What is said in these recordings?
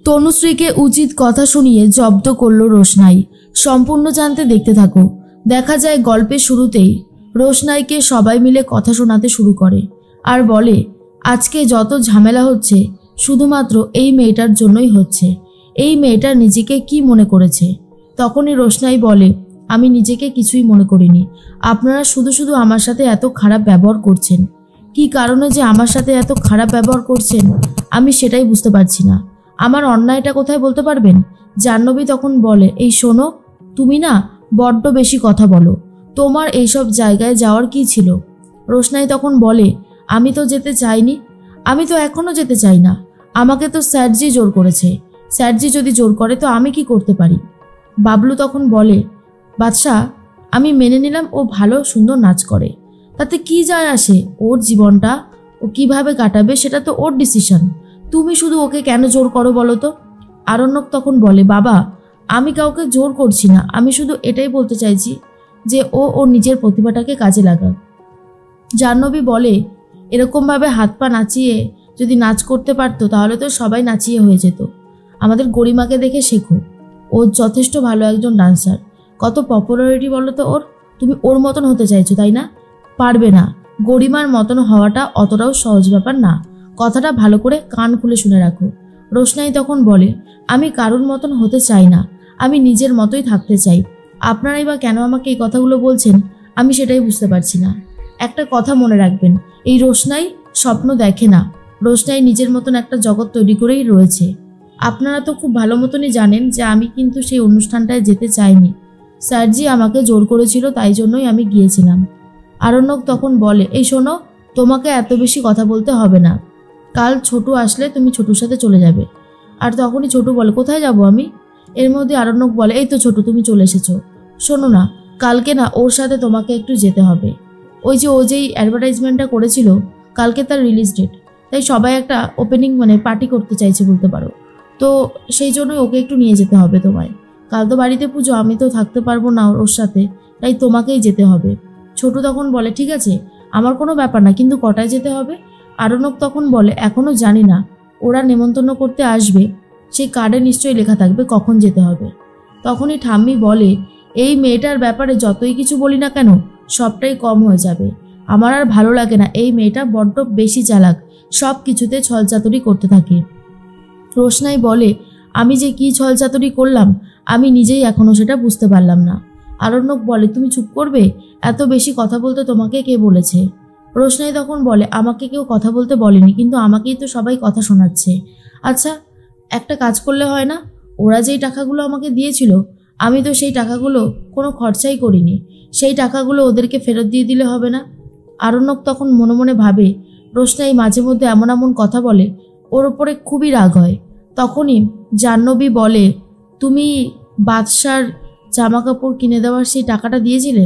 তনুশ্রীকে উচিত কথা শুনিয়ে জব্দ করল রোশনাই। সম্পূর্ণ জানতে দেখতে থাকো। দেখা যায় গল্পের শুরুতেই রোশনাইকে সবাই মিলে কথা শোনাতে শুরু করে আর বলে আজকে যত ঝামেলা হচ্ছে শুধুমাত্র এই মেয়েটার জন্যই হচ্ছে। এই মেয়েটা নিজেকে কি মনে করেছে। তখনই রোশনাই বলে আমি নিজেকে কিছুই মনে করিনি। আপনারা শুধু শুধু আমার সাথে এত খারাপ ব্যবহার করছেন। কি কারণে যে আমার সাথে এত খারাপ ব্যবহার করছেন আমি সেটাই বুঝতে পারছি না। আমার অন্যায়টা কোথায় বলতে পারবেন? জাহ্নবী তখন বলে এই শোনো, তুমি না বড্ড বেশি কথা বলো। তোমার এইসব জায়গায় যাওয়ার কি ছিল? রোশনাই তখন বলে আমি তো যেতে চাইনি। আমি তো এখনো যেতে চাই না। আমাকে তো স্যারজি জোর করেছে। স্যারজি যদি জোর করে তো আমি কি করতে পারি? বাবলু তখন বলে বাদশা, আমি মেনে নিলাম ও ভালো সুন্দর নাচ করে, তাতে কি যায় আসে? ওর জীবনটা ও কিভাবে কাটাবে সেটা তো ওর ডিসিশন। তুমি শুধু ওকে কেন জোর করো বলো তো? আরণ্যক তখন বলে বাবা, আমি কাউকে জোর করছি না। আমি শুধু এটাই বলতে চাইছি যে ও ওর নিজের প্রতিভাটাকে কাজে লাগাক। জাহ্নবী বলে এরকমভাবে হাত পা নাচিয়ে যদি নাচ করতে পারতো তাহলে তো সবাই নাচিয়ে হয়ে যেত। আমাদের গরিমাকে দেখে শেখো, ও যথেষ্ট ভালো একজন ডান্সার। কত পপুলারিটি বলো তো ওর। তুমি ওর মতন হতে চাইছো তাই না? পারবে না। গরিমার মতন হওয়াটা অতটাও সহজ ব্যাপার না। কথাটা ভালো করে কান খুলে শুনে রাখো। রোশনাই তখন বলে আমি কারুর মতন হতে চাই না। আমি নিজের মতোই থাকতে চাই। আপনারাই বা কেন আমাকে এই কথাগুলো বলছেন আমি সেটাই বুঝতে পারছি না। একটা কথা মনে রাখবেন, এই রোশনাই স্বপ্ন দেখে না। রোশনাই নিজের মতন একটা জগৎ তৈরি করেই রয়েছে। আপনারা তো খুব ভালো মতনই জানেন যে আমি কিন্তু সেই অনুষ্ঠানটায় যেতে চাইনি। স্যারজি আমাকে জোর করেছিল, তাই জন্যই আমি গিয়েছিলাম। আরণ্যক তখন বলে এই শোনো, তোমাকে এত বেশি কথা বলতে হবে না। কাল ছোটু আসলে তুমি ছোটুর সাথে চলে যাবে। আর তখনই ছোটু বলে কোথায় যাব আমি? এর মধ্যে আরণ্যক বলে এই তো ছোটু, তুমি চলে এসেছো। শোনো না, কালকে না ওর সাথে তোমাকে একটু যেতে হবে। ওই যে ও যেই অ্যাডভার্টাইজমেন্টটা করেছিল কালকে তার রিলিজ ডেট, তাই সবাই একটা ওপেনিং পার্টি করতে চাইছে বলতে পারো। তো সেই জন্যই ওকে একটু নিয়ে যেতে হবে তোমায়। কাল তো বাড়িতে পুজো, আমি তো থাকতে পারবো না ওর সাথে, তাই তোমাকেই যেতে হবে। ছোটু তখন বলে ঠিক আছে, আমার কোনো ব্যাপার না, কিন্তু কটায় যেতে হবে? আরণ্যক তখন বলে এখনো জানি না। ওরা নেমন্তন্ন করতে আসবে, সেই কার্ডে নিশ্চয়ই লেখা থাকবে কখন যেতে হবে। তখনই ঠাম্মি বলে এই মেয়েটার ব্যাপারে যতই কিছু বলি না কেন সবটাই কম হয়ে যাবে। আমার আর ভালো লাগে না। এই মেয়েটা বড্ড বেশি চালাক, সব কিছুতে ছলচাতুরি করতে থাকে। রোশনাই বলে আমি যে কি ছলচাতুরি করলাম আমি নিজেই এখনো সেটা বুঝতে পারলাম না। আরণ্যক বলে তুমি চুপ করবে? এত বেশি কথা বলতে তোমাকে কে বলেছে? রোশনাই তখন বলে আমাকে কেউ কথা বলতে বলেনি, কিন্তু আমাকেই তো সবাই কথা শোনাচ্ছে। আচ্ছা, একটা কাজ করলে হয় না? ওরা যেই টাকাগুলো আমাকে দিয়েছিল আমি তো সেই টাকাগুলো কোনো খরচাই করিনি। সেই টাকাগুলো ওদেরকে ফেরত দিয়ে দিলে হবে না? আরণ্যক তখন মনে মনে ভাবে রোশনাই মাঝে মধ্যে এমন এমন কথা বলে, ওর ওপরে খুবই রাগ হয়। তখনই জাহ্নবী বলে তুমি বাদশার জামা কাপড় কিনে দেওয়ার সেই টাকাটা দিয়েছিলে?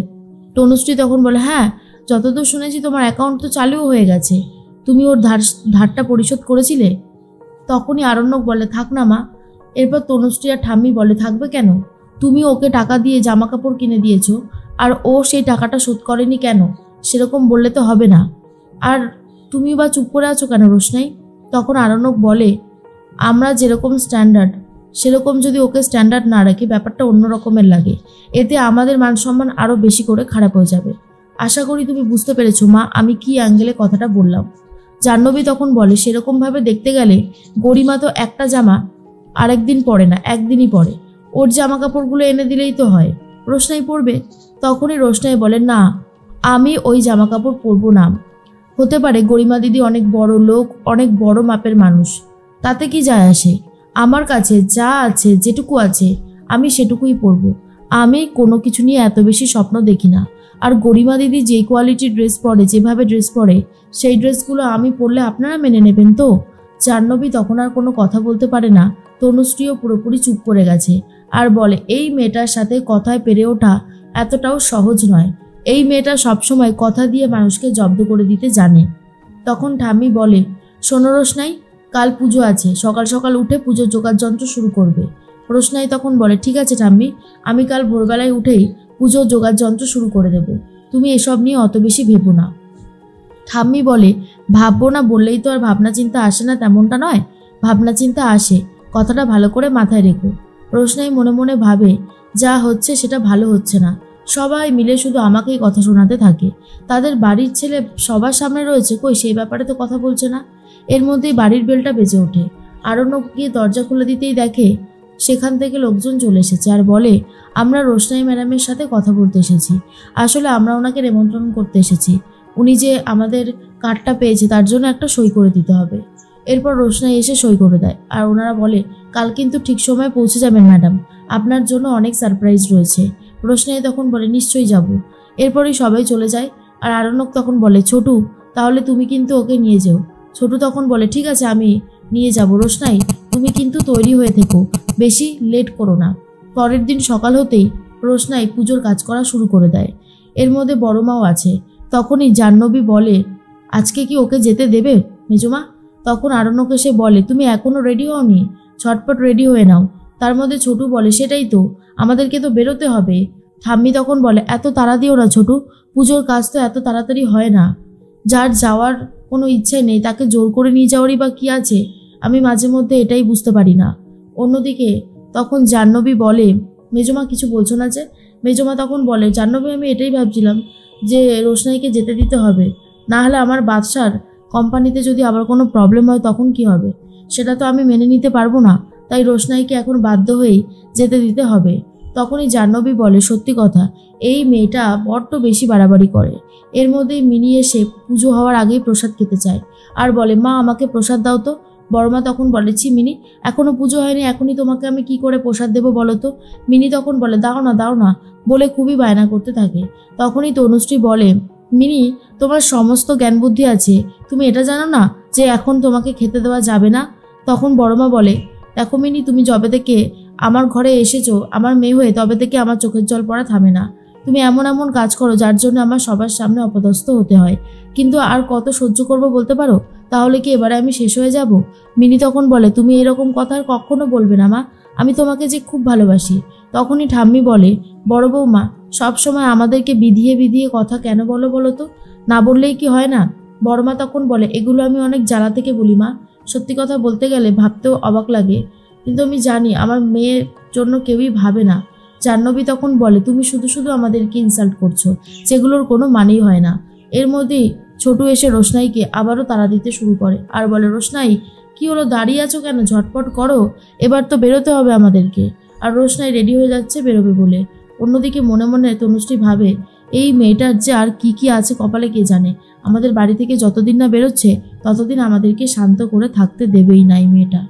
তনুশ্রী তখন বলে হ্যাঁ, যতদূর শুনেছি তোমার অ্যাকাউন্ট তো চালুও হয়ে গেছে। তুমি ওর ধারটা পরিশোধ করেছিলে? তখনই আরণ্যক বলে থাক না মা। এরপর তনুশ্রী আর ঠাম্মি বলে থাকবে কেন? তুমি ওকে টাকা দিয়ে জামা কাপড় কিনে দিয়েছো আর ও সেই টাকাটা শোধ করেনি কেন? সেরকম বললে তো হবে না। আর তুমি বা চুপ করে আছো কেন রোশনাই? তখন আরণ্যক বলে আমরা যেরকম স্ট্যান্ডার্ড সেরকম যদি ওকে স্ট্যান্ডার্ড না রাখি ব্যাপারটা অন্য রকমের লাগে। এতে আমাদের মান সম্মান আরও বেশি করে খারাপ হয়ে যাবে। আশা করি তুমি বুঝতে পেরেছো মা আমি কি অ্যাঙ্গেলে কথাটা বললাম। জাহ্নবী তখন বলে সেরকমভাবে দেখতে গেলে গরিমা তো একটা জামা আরেকদিন পরে না, একদিনই পরে। ওর জামা কাপড়গুলো এনে দিলেই তো হয়। রোশনাই পরবে। তখনই রোশনাই বলে না, আমি ওই জামা কাপড় পরবো না। হতে পারে গরিমা দিদি অনেক বড় লোক, অনেক বড় মাপের মানুষ, তাতে কি যায় আসে? আমার কাছে যা আছে, যেটুকু আছে আমি সেটুকুই পরবো। আমি কোনো কিছু নিয়ে এত বেশি স্বপ্ন দেখি না। আর গরিমা দিদি যেই কোয়ালিটির ড্রেস পরে, যেভাবে ড্রেস পরে, সেই ড্রেসগুলো আমি পরলে আপনারা মেনে নেবেন তো? জাহ্নবী তখন আর কোনো কথা বলতে পারে না। তনুশ্রীও পুরোপুরি চুপ করে গেছে আর বলে এই মেয়েটার সাথে কথায় পেরে ওঠা এতটাও সহজ নয়। এই মেয়েটা সবসময় কথা দিয়ে মানুষকে জব্দ করে দিতে জানে। তখন ঠাম্মি বলে শোনো রোশনাই, কাল পুজো আছে, সকাল সকাল উঠে পুজোর জোগাড় যন্ত্র শুরু করবে। রোশনাই তখন বলে ঠিক আছে ঠাম্মি, আমি কাল ভোরবেলায় উঠেই পুজোর জোগাড় যন্ত্র শুরু করে দেব। তুমি এসব নিয়ে অত বেশি ভেবো না। ঠাম্মি বলে ভাববো না বললেই তো আর ভাবনা চিন্তা আসে না, তেমনটা নয়। ভাবনা চিন্তা আসে, কথাটা ভালো করে মাথায় রেখো। রোশনাই মনে মনে ভাবে, যা হচ্ছে সেটা ভালো হচ্ছে না, সবাই মিলে শুধু আমাকেই কথা শোনাতে থাকে। তাদের বাড়ির ছেলে সবার সামনে রয়েছে, কই সেই ব্যাপারে তো কথা বলছে না। এর মধ্যেই বাড়ির বেলটা বেজে ওঠে। আরণ্যক গিয়ে দরজা খুলে দিতেই দেখে সেখান থেকে লোকজন চলে এসেছে আর বলে, আমরা রোশনাই ম্যাডামের সাথে কথা বলতে এসেছি। আসলে আমরা ওনাকে নিমন্ত্রণ করতে এসেছি। উনি যে আমাদের কার্ডটা পেয়েছে তার জন্য একটা সই করে দিতে হবে। এরপর রোশনাই এসে সই করে দেয় আর ওনারা বলে, কাল কিন্তু ঠিক সময়ে পৌঁছে যাবেন ম্যাডাম, আপনার জন্য অনেক সারপ্রাইজ রয়েছে। রোশনাই তখন বলে, নিশ্চয়ই যাব। এরপরই সবাই চলে যায় আর আরণ্যক তখন বলে, ছোটু তাহলে তুমি কিন্তু ওকে নিয়ে যেও। ছোটু তখন বলে, ঠিক আছে আমি নিয়ে যাব। রোশনাই তুমি কিন্তু তৈরি হয়ে থেকো, বেশি লেট করো না। পরের দিন সকাল হতেই রোশনাই পুজোর কাজ করা শুরু করে দেয়। এর মধ্যে বড় মাও আছে। তখনই জাহ্নবী বলে, আজকে কি ওকে যেতে দেবে মেজমা? তখন আরণ্যক এসে বলে, তুমি এখনো রেডি হওনি? ঝটপট রেডি হয়ে নাও। তার মধ্যে ছোটু বলে, সেটাই তো, আমাদেরকে তো বেরোতে হবে। ঠাম্মি তখন বলে, এত তাড়া দিও না ছোটু, পুজোর কাজ তো এত তাড়াতাড়ি হয় না। যার যাওয়ার কোনো ইচ্ছে নেই তাকে জোর করে নিয়ে যাওয়ারই বা কি আছে? আমি মাঝে মধ্যে এটাই বুঝতে পারি না। অন্যদিকে তখন জাহ্নবী বলে, মেজমা কিছু বলছো না যে? মেজমা তখন বলে, জাহ্নবী আমি এটাই ভাবছিলাম যে রোশনাইকে যেতে দিতে হবে, না হলে আমার বাদশার কোম্পানিতে যদি আবার কোনো প্রবলেম হয় তখন কি হবে? সেটা তো আমি মেনে নিতে পারবো না, তাই রোশনাইকে এখন বাধ্য হয়েই যেতে দিতে হবে। তখনই জাহ্নবী বলে, সত্যি কথা, এই মেয়েটা বড্ড বেশি বাড়াবাড়ি করে। এর মধ্যেই মিনি এসে পুজো হওয়ার আগেই প্রসাদ খেতে চায় আর বলে, মা আমাকে প্রসাদ দাও তো। বড়মা তখন বলে, ছি মিনি, এখনো পুজো হয়নি, এখনই তোমাকে আমি কি করে প্রসাদ দেবো বলো তো? মিনি তখন বলে, দাও না বলে খুবই বায়না করতে থাকে। তখনই তনুশ্রী বলে, মিনি তোমার সমস্ত জ্ঞান বুদ্ধি আছে, তুমি এটা জানো না যে এখন তোমাকে খেতে দেওয়া যাবে না? তখন বড়মা বলে, দেখো মিনি, তুমি যবে থেকে আমার ঘরে এসেছো আমার মেয়ে হয়ে, তবে থেকে আমার চোখের জল পড়া থামে না। তুমি এমন এমন কাজ করো যার জন্য আমার সবার সামনে অপদস্থ হতে হয়, কিন্তু আর কত সহ্য করবো বলতে পারো? তাহলে কি এবারে আমি শেষ হয়ে যাব? মিনি তখন বলে, তুমি এরকম কথা আর কখনো বলবে না মা, আমি তোমাকে যে খুব ভালোবাসি। তখনই ঠাম্মি বলে, বড় বৌমা সবসময় আমাদেরকে বিধিয়ে বিধিয়ে কথা কেন বলো বলো তো? না বললেই কি হয় না? বড়মা তখন বলে, এগুলো আমি অনেক জ্বালা থেকে বলি মা, সত্যি কথা বলতে গেলে ভাবতেও অবাক লাগে, কিন্তু আমি জানি আমার মেয়ের জন্য কেউই ভাবে না। জাহ্নবী তখন বলে, তুমি শুধু শুধু আমাদেরকে ইনসাল্ট করছো, যেগুলোর কোনো মানেই হয় না। এর মধ্যেই ছোটু এসে রোশনাইকে আবারও তাড়া দিতে শুরু করে আর বলে, রোশনাই কি হলো, দাঁড়িয়ে আছো কেন? ঝটপট করো, এবার তো বেরোতে হবে আমাদেরকে। আর রোশনাই রেডি হয়ে যাচ্ছে বেরোবে বলে। অন্যদিকে মনে মনে তনুশ্রী ভাবে, এই মেয়েটার যে আর কি কি আছে কপালে কে জানে, আমাদের বাড়ি থেকে যতদিন না বেরোচ্ছে ততদিন আমাদেরকে শান্ত করে থাকতে দেবেই না এই মেয়েটা।